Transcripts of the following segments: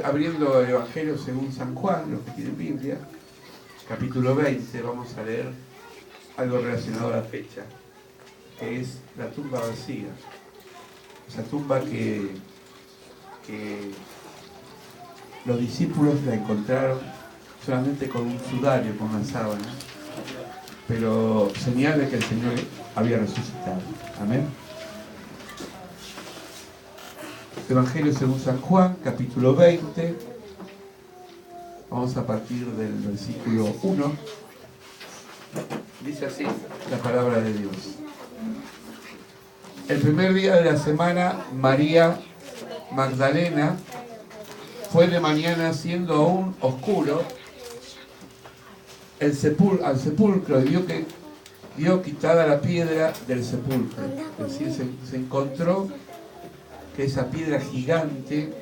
Abriendo el Evangelio según San Juan, los que tienen Biblia, capítulo 20, vamos a leer algo relacionado a la fecha, que es la tumba vacía. Esa tumba que los discípulos la encontraron solamente con un sudario, con una sábana, pero señal de que el Señor había resucitado. Amén. Evangelio según San Juan, capítulo 20. Vamos a partir del versículo 1. Dice así la palabra de Dios. El primer día de la semana, María Magdalena fue de mañana, siendo aún oscuro, al sepulcro y vio quitada la piedra del sepulcro. Es decir, se encontró que esa piedra gigante,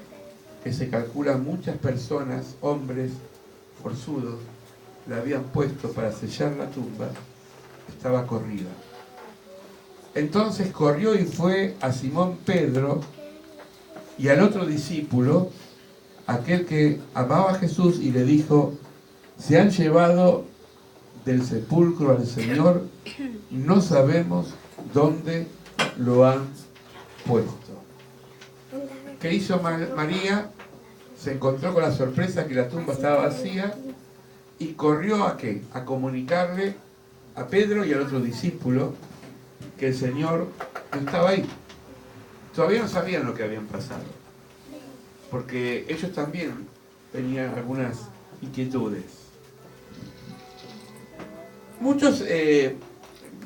que se calcula muchas personas, hombres forzudos, la habían puesto para sellar la tumba, estaba corrida. Entonces corrió y fue a Simón Pedro y al otro discípulo, aquel que amaba a Jesús, y le dijo: se han llevado del sepulcro al Señor, no sabemos dónde lo han puesto. ¿Qué hizo María? Se encontró con la sorpresa que la tumba estaba vacía y corrió ¿a qué? A comunicarle a Pedro y al otro discípulo que el Señor no estaba ahí. Todavía no sabían lo que habían pasado, porque ellos también tenían algunas inquietudes. Muchos,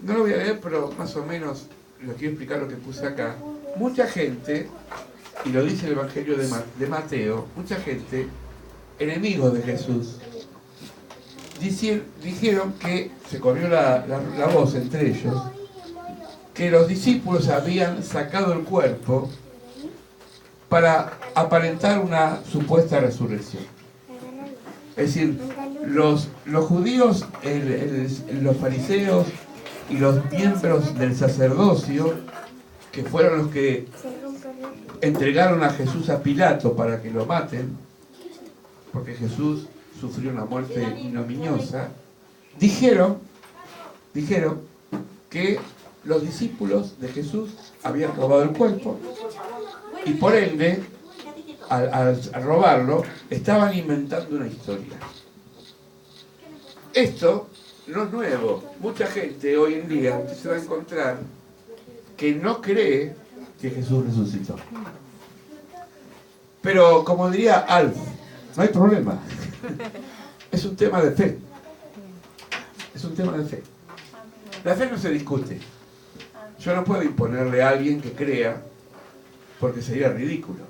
no lo voy a leer, pero más o menos les quiero explicar lo que puse acá. Mucha gente, y lo dice el Evangelio de Mateo, mucha gente, enemigos de Jesús, dijeron que, se corrió la voz entre ellos, que los discípulos habían sacado el cuerpo para aparentar una supuesta resurrección. Es decir, los judíos, los fariseos y los miembros del sacerdocio, que fueron los que entregaron a Jesús a Pilato para que lo maten, porque Jesús sufrió una muerte ignominiosa, dijeron que los discípulos de Jesús habían robado el cuerpo y por ende, al robarlo, estaban inventando una historia. Esto no es nuevo. Mucha gente hoy en día usted se va a encontrar que no cree que Jesús resucitó. Pero como diría Alf, no hay problema. Es un tema de fe. Es un tema de fe. La fe no se discute. Yo no puedo imponerle a alguien que crea, porque sería ridículo.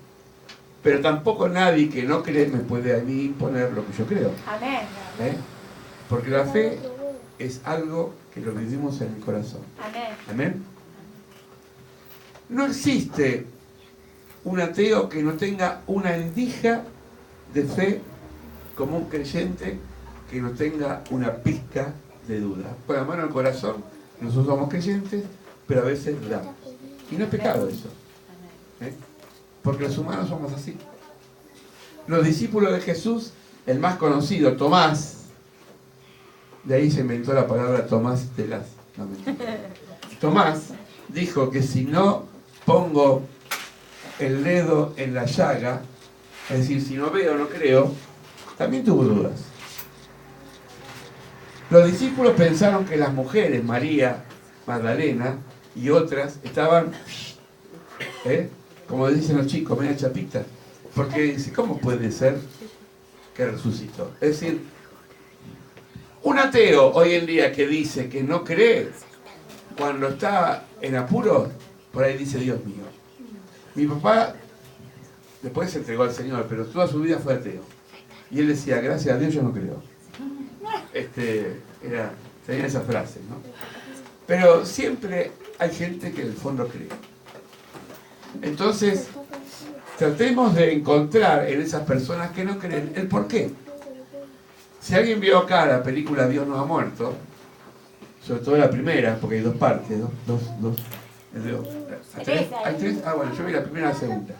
Pero tampoco nadie que no cree me puede a mí imponer lo que yo creo. Amén. Porque la fe es algo que lo vivimos en el corazón. Amén. Amén. No existe un ateo que no tenga una endija de fe, como un creyente que no tenga una pizca de duda. Con la mano al corazón, nosotros somos creyentes, pero a veces dudamos. Y no es pecado eso. Porque los humanos somos así. Los discípulos de Jesús, el más conocido, Tomás, de ahí se inventó la palabra Tomás de las... No, Tomás dijo que si no pongo el dedo en la llaga, es decir, si no veo, no creo, también tuvo dudas. Los discípulos pensaron que las mujeres, María Magdalena y otras, estaban, como dicen los chicos, media chapitas, porque dice, ¿cómo puede ser que resucitó? Es decir, un ateo hoy en día que dice que no cree, cuando está en apuros, por ahí dice: Dios mío. Mi papá después se entregó al Señor, pero toda su vida fue ateo. Y él decía: gracias a Dios yo no creo. Tenía esa frase, ¿no? Pero siempre hay gente que en el fondo cree. Entonces, tratemos de encontrar en esas personas que no creen el por qué. Si alguien vio acá la película Dios no ha muerto, sobre todo la primera, porque hay dos partes, ¿hay tres? Ah, bueno, yo vi la primera y la segunda.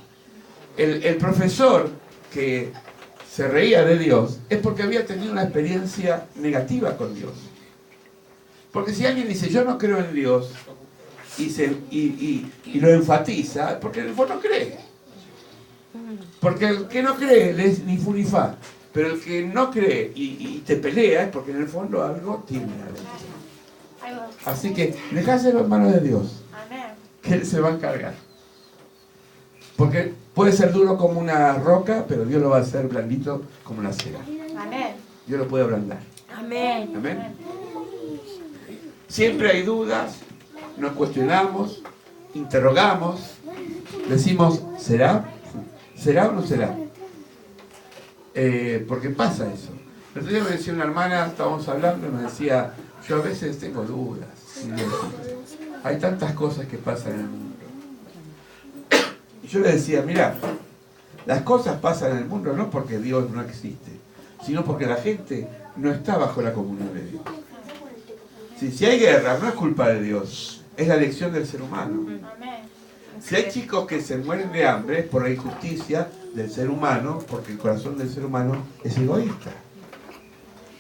El profesor que se reía de Dios es porque había tenido una experiencia negativa con Dios. Porque si alguien dice, yo no creo en Dios, y lo enfatiza, es porque en el fondo no cree. Porque el que no cree es ni fu ni fa. Pero el que no cree y te pelea es porque en el fondo algo tiene adentro. Así que dejáselo en manos de Dios, que Él se va a encargar. Porque puede ser duro como una roca, pero Dios lo va a hacer blandito como una cera. Dios lo puede ablandar. Amén. Amén. Siempre hay dudas, nos cuestionamos, interrogamos, decimos, ¿será? ¿Será o no será? Porque pasa eso. El otro día me decía una hermana, estábamos hablando, y me decía, yo a veces tengo dudas. Hay tantas cosas que pasan en el mundo. Y yo le decía, mira, las cosas pasan en el mundo no porque Dios no existe, sino porque la gente no está bajo la comunión de Dios. Si hay guerra, no es culpa de Dios, es la elección del ser humano. Si hay chicos que se mueren de hambre, es por la injusticia del ser humano, porque el corazón del ser humano es egoísta.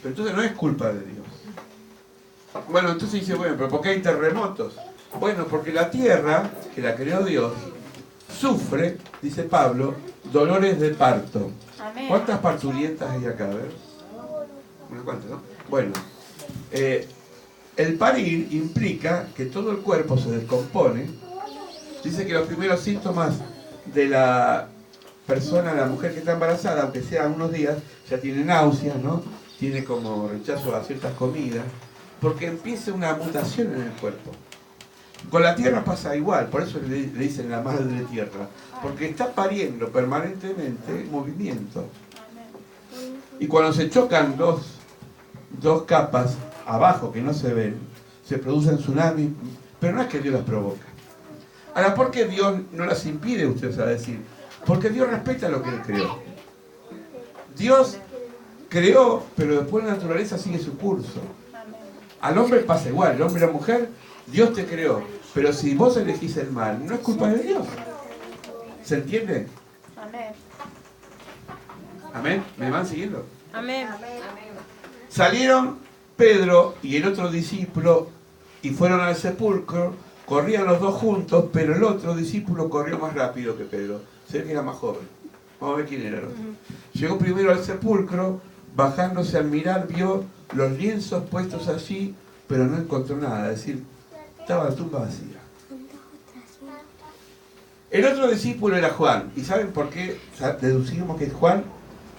Pero entonces no es culpa de Dios. Bueno, entonces dice, bueno, pero ¿por qué hay terremotos? Bueno, porque la tierra, que la creó Dios, sufre, dice Pablo, dolores de parto. ¿Cuántas parturientas hay acá? A ver. Unas cuantas, ¿no? Bueno, el parir implica que todo el cuerpo se descompone. Dice que los primeros síntomas de la persona, la mujer que está embarazada, aunque sea unos días, ya tiene náuseas, ¿no? Tiene como rechazo a ciertas comidas, porque empieza una mutación en el cuerpo. Con la tierra pasa igual, por eso le dicen la madre de tierra, porque está pariendo permanentemente movimiento. Y cuando se chocan dos capas abajo que no se ven, se producen tsunamis, pero no es que Dios las provoca. Ahora, ¿por qué Dios no las impide? Usted va a decir, porque Dios respeta lo que Él creó. Dios creó, pero después la naturaleza sigue su curso. Al hombre pasa igual, el hombre y la mujer, Dios te creó, pero si vos elegís el mal, no es culpa de Dios. ¿Se entiende? Amén. ¿Amén? ¿Me van siguiendo? Amén. Salieron Pedro y el otro discípulo y fueron al sepulcro. Corrían los dos juntos, pero el otro discípulo corrió más rápido que Pedro. Se ve que era más joven. Vamos a ver quién era el otro. Llegó primero al sepulcro, bajándose al mirar, vio los lienzos puestos allí, pero no encontró nada. Es decir, estaba la tumba vacía. El otro discípulo era Juan. ¿Y saben por qué deducimos que es Juan?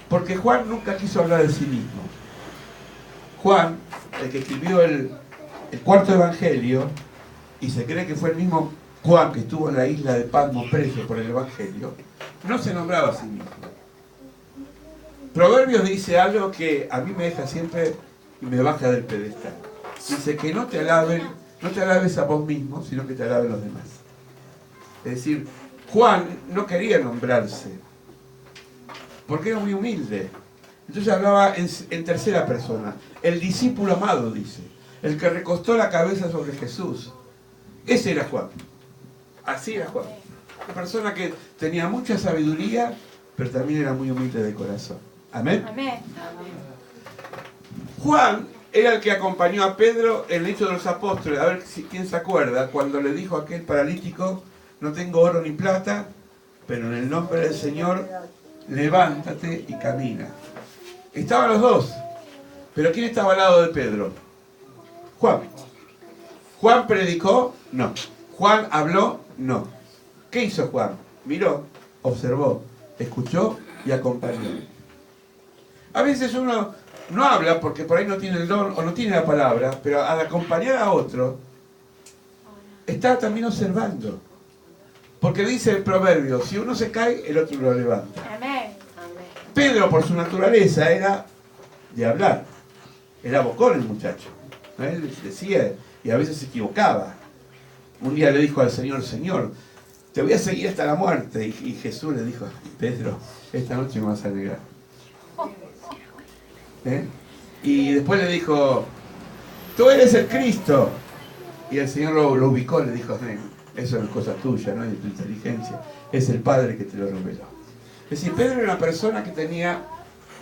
Porque Juan nunca quiso hablar de sí mismo. Juan, el que escribió el cuarto evangelio, y se cree que fue el mismo Juan que estuvo en la isla de Patmos preso por el evangelio, no se nombraba a sí mismo. Proverbios dice algo que a mí me deja siempre y me baja del pedestal. Dice que no te alabes a vos mismo, sino que te alaben los demás. Es decir, Juan no quería nombrarse, porque era muy humilde. Entonces hablaba en tercera persona. El discípulo amado, dice. El que recostó la cabeza sobre Jesús. Ese era Juan. Así era Juan. Una persona que tenía mucha sabiduría, pero también era muy humilde de corazón. ¿Amén? Amén. Juan era el que acompañó a Pedro en el Hecho de los Apóstoles. A ver quién se acuerda, cuando le dijo a aquel paralítico, no tengo oro ni plata, pero en el nombre del Señor, levántate y camina. Estaban los dos, pero ¿quién estaba al lado de Pedro? Juan. ¿Juan predicó? No. ¿Juan habló? No. ¿Qué hizo Juan? Miró, observó, escuchó y acompañó. A veces uno no habla porque por ahí no tiene el don o no tiene la palabra, pero al acompañar a otro, está también observando. Porque dice el proverbio, si uno se cae, el otro lo levanta. Amén. Pedro, por su naturaleza, era de hablar. Era bocón el muchacho. Él decía, y a veces se equivocaba. Un día le dijo al Señor, Señor, te voy a seguir hasta la muerte. Y Jesús le dijo, Pedro, esta noche me vas a negar. Y después le dijo, tú eres el Cristo. Y el Señor lo ubicó, le dijo, eso no es cosa tuya, no es de tu inteligencia, es el Padre que te lo reveló. Es decir, Pedro era una persona que tenía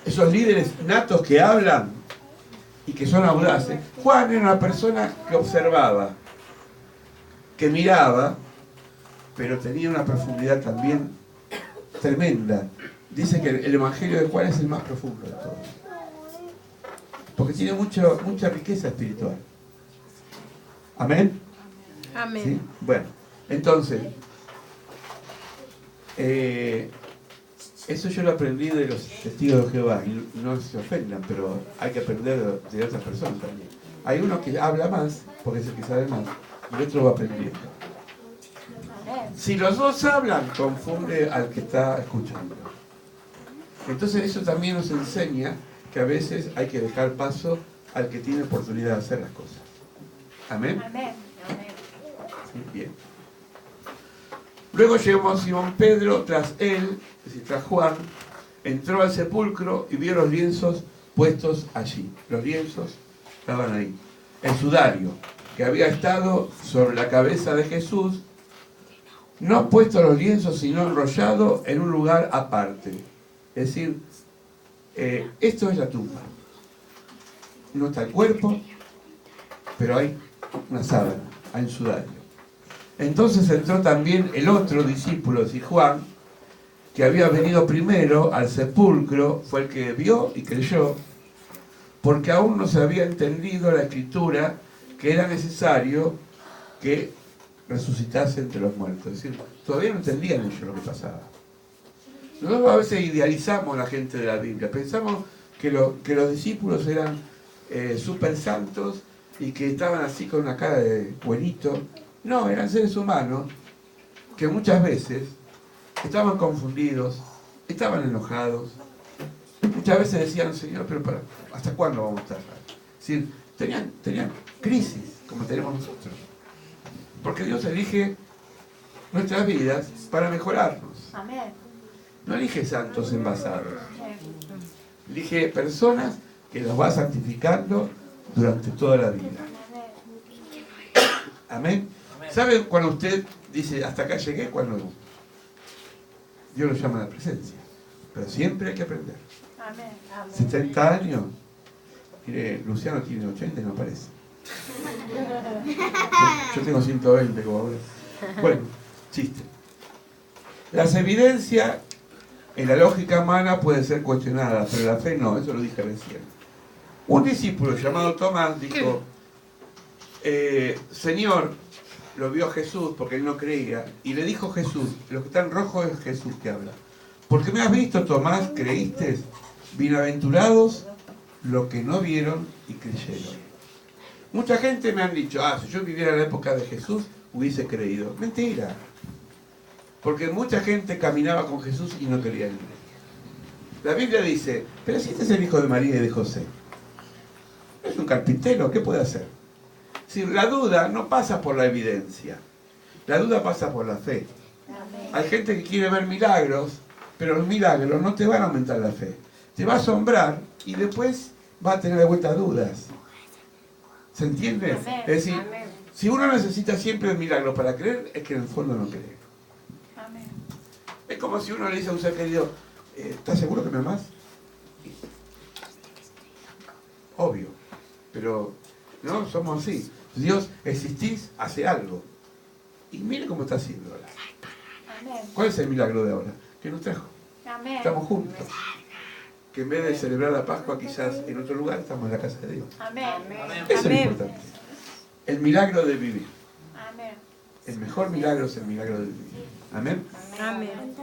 esos líderes natos que hablan y que son audaces. Juan era una persona que observaba, que miraba, pero tenía una profundidad también tremenda. Dice que el Evangelio de Juan es el más profundo de todos, porque tiene mucha riqueza espiritual. ¿Amén? Amén. ¿Sí? Bueno, entonces, eso yo lo aprendí de los testigos de Jehová, y no se ofendan, pero hay que aprender de otras personas también. Hay uno que habla más, porque es el que sabe más, y el otro va aprendiendo. Si los dos hablan, confunde al que está escuchando. Entonces eso también nos enseña que a veces hay que dejar paso al que tiene oportunidad de hacer las cosas. ¿Amén? Amén. Sí, bien. Luego llegó Simón Pedro, tras él, es decir, tras Juan, entró al sepulcro y vio los lienzos puestos allí. Los lienzos estaban ahí. El sudario, que había estado sobre la cabeza de Jesús, no puesto los lienzos, sino enrollado en un lugar aparte. Es decir, esto es la tumba. No está el cuerpo, pero hay una sábana, hay un sudario. Entonces entró también el otro discípulo, es decir, Juan, que había venido primero al sepulcro, fue el que vio y creyó, porque aún no se había entendido la escritura que era necesario que resucitase entre los muertos. Es decir, todavía no entendían ellos lo que pasaba. Nosotros a veces idealizamos a la gente de la Biblia, pensamos que los discípulos eran súper santos y que estaban así con una cara de buenito. No, eran seres humanos que muchas veces estaban confundidos, estaban enojados. Muchas veces decían, Señor, pero ¿hasta cuándo vamos a estar? Es decir, tenían crisis, como tenemos nosotros. Porque Dios elige nuestras vidas para mejorarnos. Amén. No elige santos envasados. Elige personas que los va santificando durante toda la vida. Amén. ¿Sabe cuando usted dice, hasta acá llegué? Cuando Dios lo llama a la presencia. Pero siempre hay que aprender. Amén. 70 años. Mire, Luciano tiene 80 y no parece. Yo tengo 120 como ahora. Bueno, chiste. Las evidencias en la lógica humana pueden ser cuestionadas, pero la fe no, eso lo dije recién. Un discípulo llamado Tomás dijo, Señor, lo vio Jesús porque él no creía, y le dijo Jesús, lo que está en rojo es Jesús que habla. Porque me has visto, Tomás, creíste, bienaventurados los que no vieron y creyeron. Mucha gente me han dicho, si yo viviera en la época de Jesús, hubiese creído. Mentira. Porque mucha gente caminaba con Jesús y no creía en él. La Biblia dice, pero si este es el hijo de María y de José, ¿no es un carpintero? ¿Qué puede hacer? Si la duda no pasa por la evidencia, la duda pasa por la fe. Hay gente que quiere ver milagros, pero los milagros no te van a aumentar la fe. Te va a asombrar y después va a tener de vuelta dudas. ¿Se entiende? Amén. Es decir, Amén. si uno necesita siempre el milagro para creer, es que en el fondo no cree. Amén. Es como si uno le dice a un ser querido, ¿estás seguro que me amás? Obvio, pero no somos así. Dios, existís, hace algo. Y mire cómo está haciendo ahora. Amén. ¿Cuál es el milagro de ahora? Que nos trajo. Amén. Estamos juntos. Que en vez de celebrar la Pascua quizás en otro lugar, estamos en la casa de Dios. Amén. Eso es lo Amén. importante. El milagro de vivir. Amén. El mejor milagro es el milagro de vivir. Amén. Amén.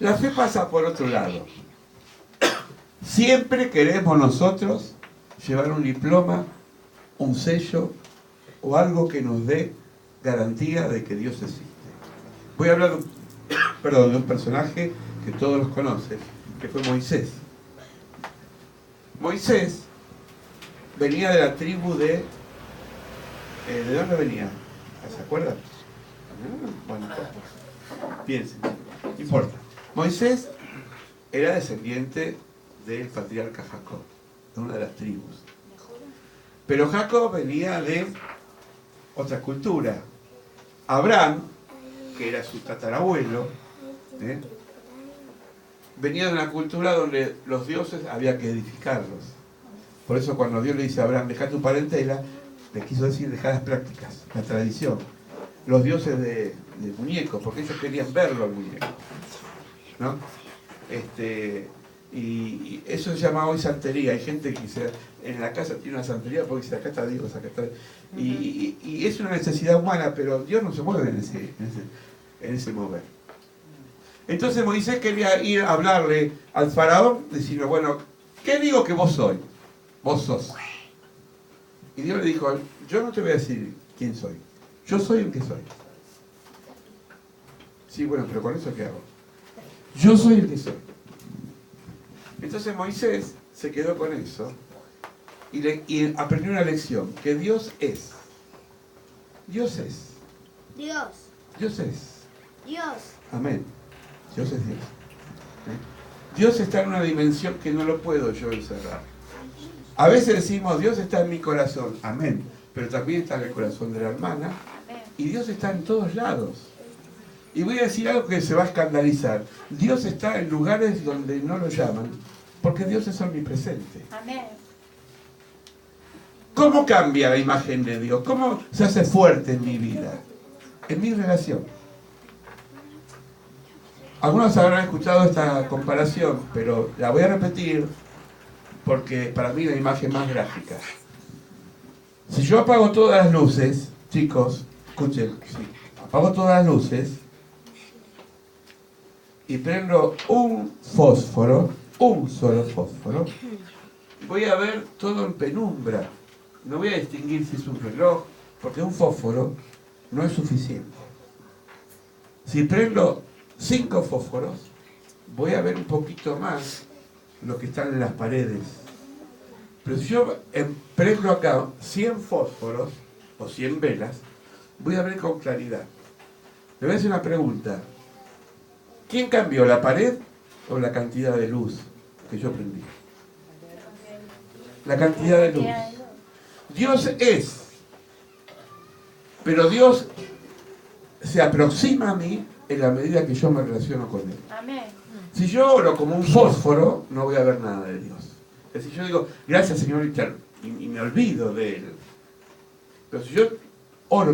La fe pasa por otro lado. Siempre queremos nosotros llevar un diploma, un sello o algo que nos dé garantía de que Dios existe. Voy a hablar de un personaje que todos los conocen, que fue Moisés. Moisés venía de la tribu ¿de dónde venía? ¿Se acuerdan? Bueno, piensen, no importa. Moisés era descendiente del patriarca Jacob, de una de las tribus. Pero Jacob venía de otra cultura. Abraham, que era su tatarabuelo, venía de una cultura donde los dioses había que edificarlos. Por eso cuando Dios le dice a Abraham, deja tu parentela, le quiso decir, deja las prácticas, la tradición. Los dioses de muñecos, porque ellos querían verlo al muñeco, ¿no? Y eso se llama hoy santería. Hay gente que en la casa tiene una santería porque dice, acá está Dios, acá está... Y es una necesidad humana, pero Dios no se mueve en ese mover. Entonces Moisés quería ir a hablarle al faraón, decirle, bueno, ¿qué digo que vos sois? Vos sos. Y Dios le dijo, yo no te voy a decir quién soy. Yo soy el que soy. Sí, bueno, pero con eso ¿qué hago? Yo soy el que soy. Entonces Moisés se quedó con eso y aprendió una lección, que Dios es. Dios es. Dios. Dios es. Dios. Amén. Dios es Dios. Dios está en una dimensión que no lo puedo yo encerrar. A veces decimos, Dios está en mi corazón. Amén. Pero también está en el corazón de la hermana. Y Dios está en todos lados. Y voy a decir algo que se va a escandalizar. Dios está en lugares donde no lo llaman, porque Dios es omnipresente. Amén. ¿Cómo cambia la imagen de Dios? ¿Cómo se hace fuerte en mi vida? En mi relación. Algunos habrán escuchado esta comparación, pero la voy a repetir porque para mí es la imagen más gráfica. Si yo apago todas las luces, chicos, escuchen, sí, apago todas las luces y prendo un fósforo, un solo fósforo, voy a ver todo en penumbra. No voy a distinguir si es un reloj, porque un fósforo no es suficiente. Si prendo 5 fósforos, voy a ver un poquito más lo que están en las paredes. Pero si yo prendo acá 100 fósforos o 100 velas, voy a ver con claridad. Le voy a hacer una pregunta. ¿Quién cambió, la pared o la cantidad de luz que yo prendí? La cantidad de luz. Dios es, pero Dios se aproxima a mí en la medida que yo me relaciono con Él. Amén. Si yo oro como un fósforo, no voy a ver nada de Dios. Es decir, yo digo, gracias Señor, y me olvido de Él. Pero si yo oro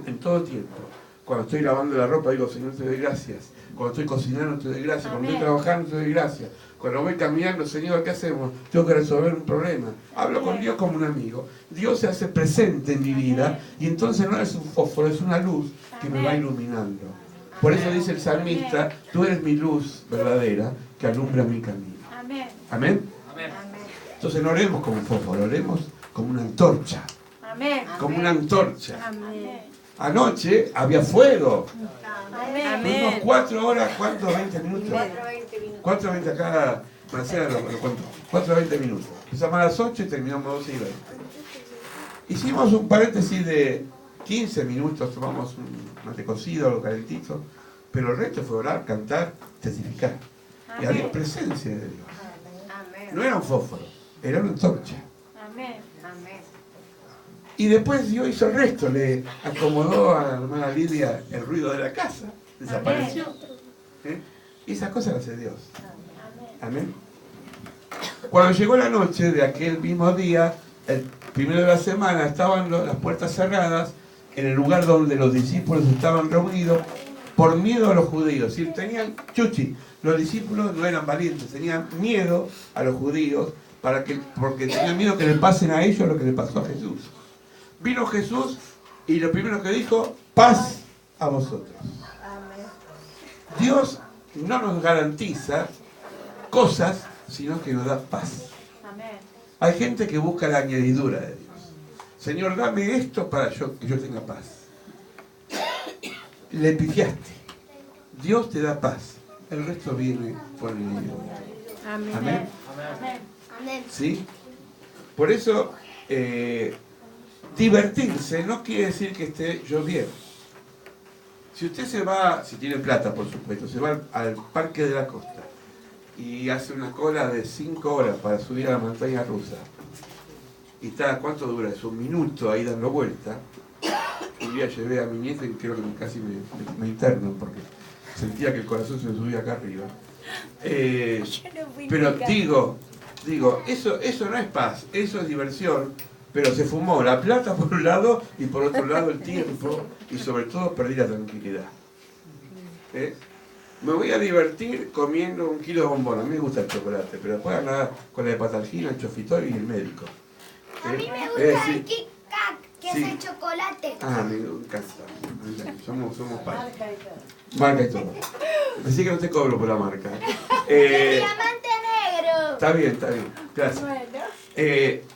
en todo tiempo, cuando estoy lavando la ropa, digo, Señor, te doy gracias. Cuando estoy cocinando, te doy gracias. Cuando estoy trabajando, te doy gracias. Cuando voy caminando, Señor, ¿qué hacemos? Tengo que resolver un problema. Hablo con Dios como un amigo. Dios se hace presente en mi vida y entonces no es un fósforo, es una luz que me va iluminando. Por eso dice el salmista, tú eres mi luz verdadera que alumbra mi camino. Amén. ¿Amén? Entonces no oremos como un fósforo, oremos como una antorcha. Amén. Como una antorcha. Amén. Anoche había fuego. Amén. Tuvimos 4 horas, ¿cuántos? 20 minutos. 4:20 acá, Marcela lo contó. 4:20 minutos. Empezamos a las 8 y terminamos a 12:20. Hicimos un paréntesis de 15 minutos, tomamos un mate cocido, algo calentito, pero el resto fue orar, cantar, testificar. Y había presencia de Dios. No era un fósforo, era una antorcha. Amén. Y después Dios hizo el resto, le acomodó a la hermana Lidia el ruido de la casa, desapareció. Y esas cosas las hace Dios. Amén. Cuando llegó la noche de aquel mismo día, el primero de la semana, estaban las puertas cerradas en el lugar donde los discípulos estaban reunidos por miedo a los judíos. Si tenían chuchi, los discípulos no eran valientes, tenían miedo a los judíos porque tenían miedo que le pasen a ellos lo que le pasó a Jesús. Vino Jesús y lo primero que dijo, paz a vosotros. Dios no nos garantiza cosas, sino que nos da paz. Amén. Hay gente que busca la añadidura de Dios. Señor, dame esto para que yo tenga paz. Le pifiaste. Dios te da paz. El resto viene por el enemigo. Amén. Amén. Amén. ¿Sí? Por eso, divertirse no quiere decir que esté lloviendo. Si usted se va, si tiene plata por supuesto, se va al Parque de la Costa y hace una cola de 5 horas para subir a la montaña rusa y está, ¿cuánto dura? Es un minuto ahí dando vuelta. Un día llevé a mi nieta y creo que casi me interno porque sentía que el corazón se me subía acá arriba. Pero digo, eso no es paz, eso es diversión, pero se fumó la plata por un lado y por otro lado el tiempo y sobre todo perdí la tranquilidad. Me voy a divertir comiendo 1 kilo de bombón, a mí me gusta el chocolate, pero después andar con la hepatalgina, el chofitol y el médico. A mí me gusta el Kit Kat, que Sí. es el chocolate. Ah, me encanta. Somos padres. Marca y todo. Así que no te cobro por la marca. El diamante negro. Está bien, gracias.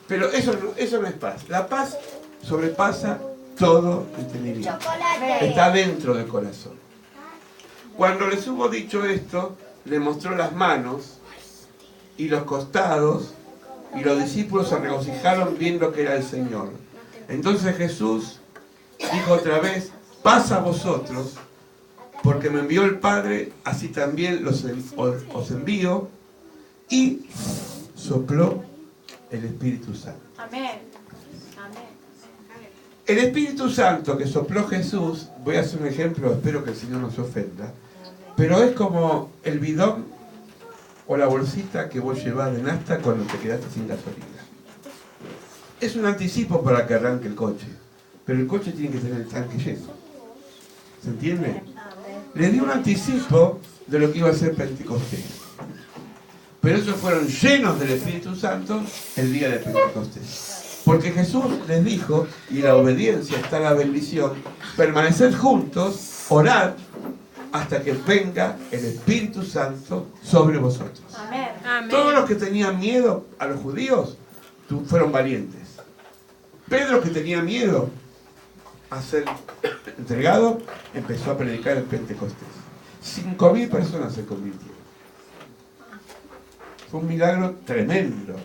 Pero eso no es paz. La paz sobrepasa todo entendimiento. Chocolate. Está dentro del corazón. Cuando les hubo dicho esto, le mostró las manos y los costados, y los discípulos se regocijaron viendo que era el Señor. Entonces Jesús dijo otra vez: paz a vosotros, porque me envió el Padre, así también os envío. Y sopló el Espíritu Santo. Amén. Amén. El Espíritu Santo que sopló Jesús, voy a hacer un ejemplo, espero que el Señor no se ofenda, pero es como el bidón o la bolsita que vos llevás de nafta cuando te quedaste sin gasolina. Es un anticipo para que arranque el coche, pero el coche tiene que tener el tanque lleno. ¿Se entiende? Le dio un anticipo de lo que iba a ser Pentecostés. Pero ellos fueron llenos del Espíritu Santo el día de Pentecostés. Porque Jesús les dijo, y la obediencia está en la bendición: permaneced juntos, orad, hasta que venga el Espíritu Santo sobre vosotros. Amén. Amén. Todos los que tenían miedo a los judíos fueron valientes. Pedro, que tenía miedo a ser entregado, empezó a predicar el Pentecostés. 5.000 personas se convirtieron. Fue un milagro tremendo.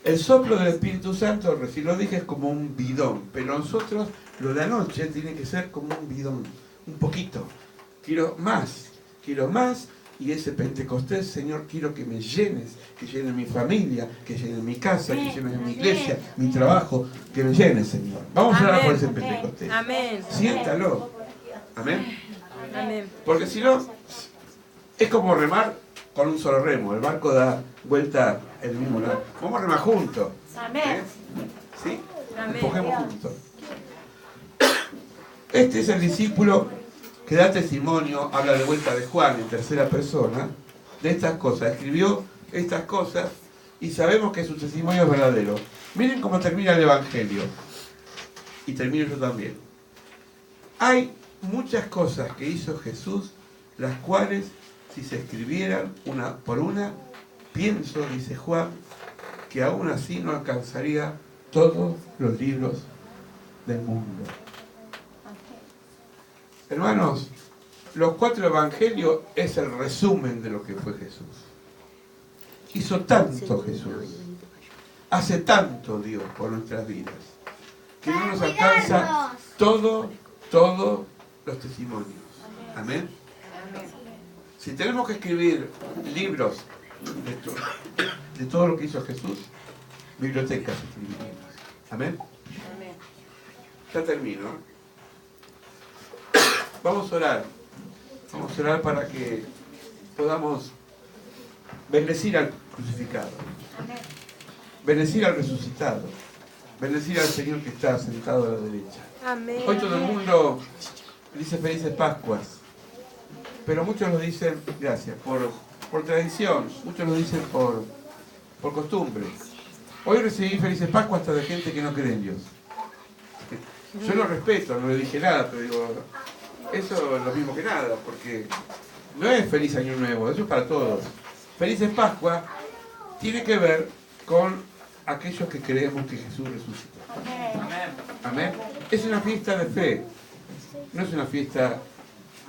El soplo del Espíritu Santo, recién lo dije, es como un bidón, pero nosotros, lo de anoche, tiene que ser como un bidón, un poquito. Quiero más, y ese Pentecostés, Señor, quiero que me llenes, que llenes mi familia, que llenes mi casa, que llenes mi iglesia, mi trabajo, que me llenes, Señor. Vamos a orar por ese Pentecostés. Amén. Siéntalo. Amén. Amén. Porque si no, es como remar con un solo remo. El barco da vuelta el mismo lado. Vamos a remar juntos. Amén. ¿Sí? Amén. Empujemos juntos. Este es el discípulo que da testimonio, habla de vuelta de Juan en tercera persona, de estas cosas. Escribió estas cosas y sabemos que su testimonio es verdadero. Miren cómo termina el Evangelio. Y termino yo también. Hay muchas cosas que hizo Jesús, las cuales, si se escribieran una por una, pienso, dice Juan, que aún así no alcanzaría todos los libros del mundo. Hermanos, los 4 evangelios es el resumen de lo que fue Jesús. Hizo tanto Jesús, hace tanto Dios por nuestras vidas, que no nos alcanza todos los testimonios. Amén. Si tenemos que escribir libros de todo lo que hizo Jesús, bibliotecas escribiríamos. Amén. Ya termino. Vamos a orar. Vamos a orar para que podamos bendecir al crucificado, bendecir al resucitado, bendecir al Señor que está sentado a la derecha. Amén. Hoy todo el mundo dice felices Pascuas, pero muchos lo dicen, gracias, por tradición, muchos lo dicen por costumbre. Hoy recibí felices Pascuas hasta de gente que no cree en Dios. Yo lo respeto, no le dije nada, pero digo, eso es lo mismo que nada, porque no es feliz año nuevo, eso es para todos. Felices Pascuas tiene que ver con aquellos que creemos que Jesús resucitó. Amén. Es una fiesta de fe, no es una fiesta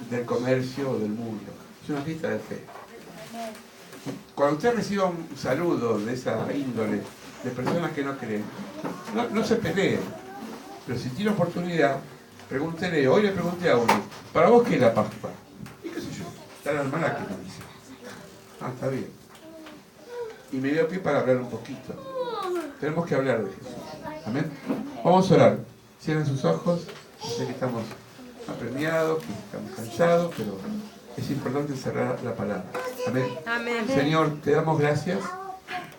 del comercio o del mundo, es una fiesta de fe. Cuando usted reciba un saludo de esa índole, de personas que no creen, no se peleen, pero si tiene oportunidad, pregúntele. Hoy le pregunté a uno: ¿para vos qué es la Pascua? Y qué sé yo, está la hermana que me dice. Ah, está bien. Y me dio pie para hablar un poquito. Tenemos que hablar de Jesús. Amén. Vamos a orar. Cierren sus ojos. Yo sé que estamos apremiados, que estamos cansados, pero es importante cerrar la palabra. Amén. Amén. Señor, te damos gracias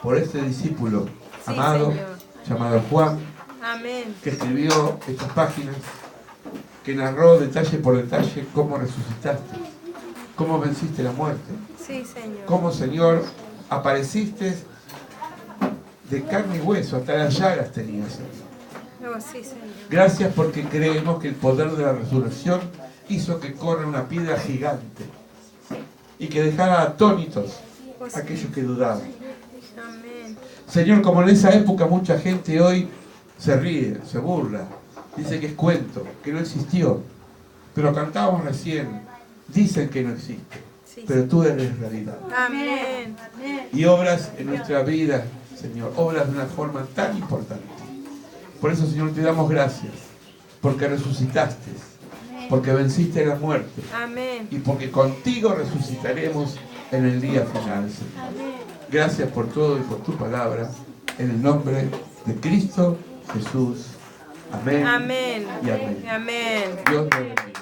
por este discípulo Sí, amado, Señor. llamado Juan, Amén. que escribió estas páginas, que narró detalle por detalle cómo resucitaste, cómo venciste la muerte, Sí, Señor. cómo, Señor, apareciste de carne y hueso, hasta las llagas tenías, Señor. Oh, sí, Señor. Gracias porque creemos que el poder de la resurrección hizo que corra una piedra gigante y que dejara atónitos a aquellos que dudaban. Amén. Señor, como en esa época mucha gente hoy se ríe, se burla, dice que es cuento, que no existió. Pero cantábamos recién, dicen que no existe, Sí, pero tú eres realidad. Amén. Y obras en nuestra vida, Señor, obras de una forma tan importante. Por eso, Señor, te damos gracias, porque resucitaste, porque venciste la muerte Amén. y porque contigo resucitaremos en el día final, Señor. Gracias por todo y por tu palabra, en el nombre de Cristo Jesús. Amén. Amén. Y amén. Amén. Dios te bendiga.